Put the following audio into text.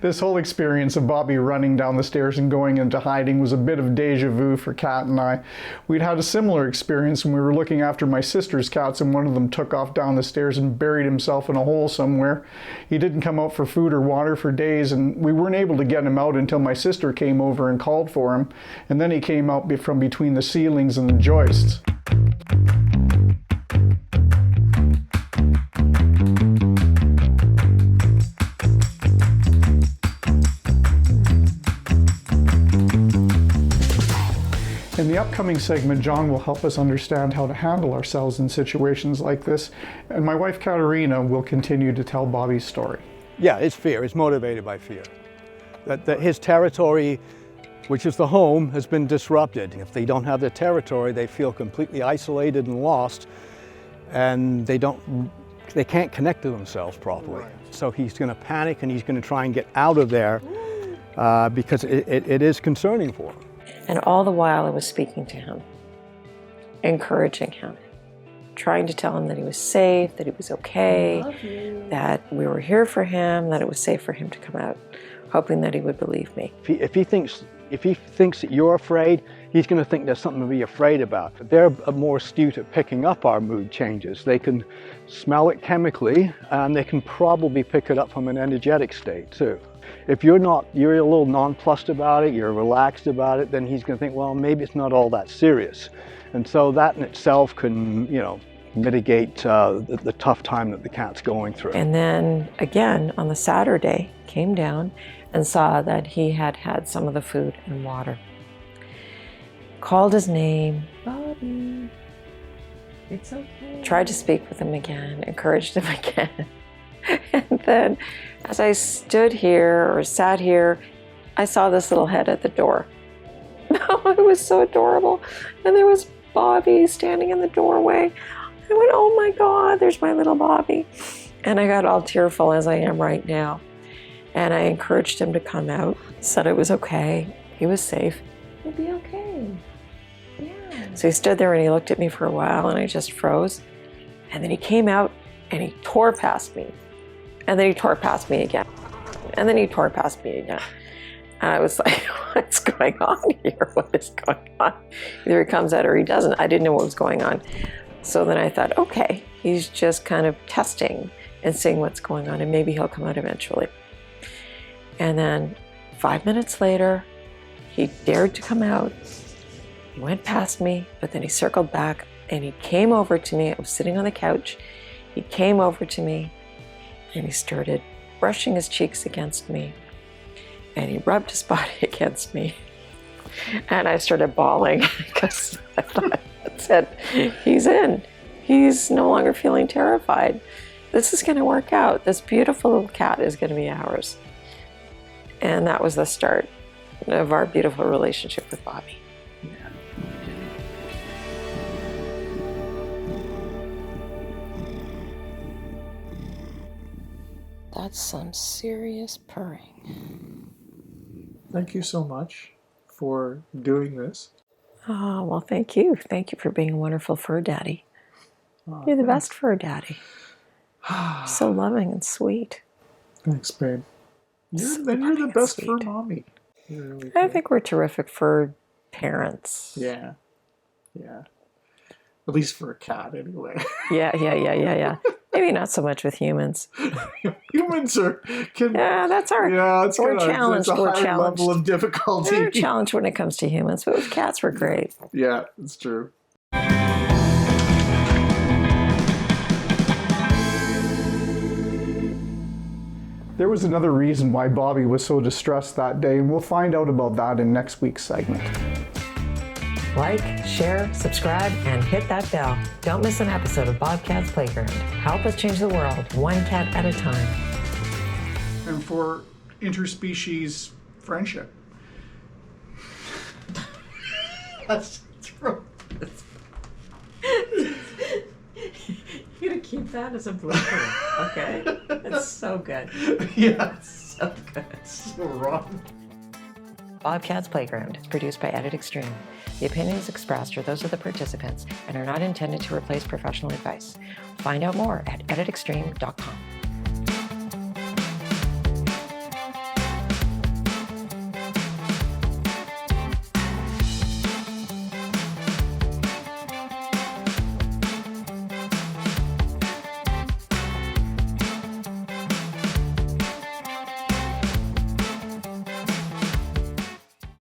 This whole experience of Bobby running down the stairs and going into hiding was a bit of deja vu for Kat and I. We'd had a similar experience when we were looking after my sister's cats, and one of them took off down the stairs and buried himself in a hole somewhere. He didn't come out for food or water for days, and we weren't able to get him out until my sister came over and called for him, and then he came out from between the ceilings and the joists. In the upcoming segment, John will help us understand how to handle ourselves in situations like this, and my wife Katerina will continue to tell Bobby's story. Yeah, it's fear. It's motivated by fear. That his territory, which is the home, has been disrupted. If they don't have their territory, they feel completely isolated and lost, and they can't connect to themselves properly. Right. So he's going to panic, and he's going to try and get out of there because it is concerning for him. And all the while I was speaking to him, encouraging him, trying to tell him that he was safe, that he was okay, that we were here for him, that it was safe for him to come out, hoping that he would believe me. If he thinks that you're afraid, he's going to think there's something to be afraid about. They're more astute at picking up our mood changes. They can smell it chemically, and they can probably pick it up from an energetic state too. If you're a little nonplussed about it, you're relaxed about it, then he's going to think, well, maybe it's not all that serious. And so that in itself can, mitigate the tough time that the cat's going through. And then again, on the Saturday, came down and saw that he had had some of the food and water. Called his name, Bobby, it's okay. Tried to speak with him again, encouraged him again. And then as I stood here or sat here, I saw this little head at the door. Oh, it was so adorable. And there was Bobby standing in the doorway. I went, oh my God, there's my little Bobby. And I got all tearful as I am right now. And I encouraged him to come out, said it was okay, he was safe. He'll be okay. Yeah. So he stood there and he looked at me for a while and I just froze. And then he came out and he tore past me. And then he tore past me again. And then he tore past me again. And I was like, what's going on here? What is going on? Either he comes out or he doesn't. I didn't know what was going on. So then I thought, okay, he's just kind of testing and seeing what's going on, and maybe he'll come out eventually. And then 5 minutes later, he dared to come out. He went past me, but then he circled back and he came over to me. I was sitting on the couch. He came over to me and he started brushing his cheeks against me. And he rubbed his body against me. And I started bawling because I thought, that's it. He's in. He's no longer feeling terrified. This is going to work out. This beautiful little cat is going to be ours. And that was the start of our beautiful relationship with Bobby. That's some serious purring. Thank you so much for doing this. Oh, well, thank you. Thank you for being a wonderful fur daddy. Oh, you're the best fur daddy. So loving and sweet. Thanks, babe. You're the best fur mommy. Really I think we're terrific fur parents. Yeah. Yeah. At least for a cat, anyway. Yeah. Maybe not so much with humans. Humans yeah, that's our. Yeah, it's we're challenged. It's a high level of difficulty. We're challenged when it comes to humans, but with cats, we're great. Yeah, it's true. There was another reason why Bobby was so distressed that day, and we'll find out about that in next week's segment. Like, share, subscribe, and hit that bell. Don't miss an episode of BobCat's Playground. Help us change the world, one cat at a time. And for interspecies friendship. That's true. You're going to keep that as a blooper, okay? It's so good. Yeah. It's so good. So wrong. BobCat's Playground is produced by Edit Extreme. The opinions expressed are those of the participants and are not intended to replace professional advice. Find out more at editextreme.com.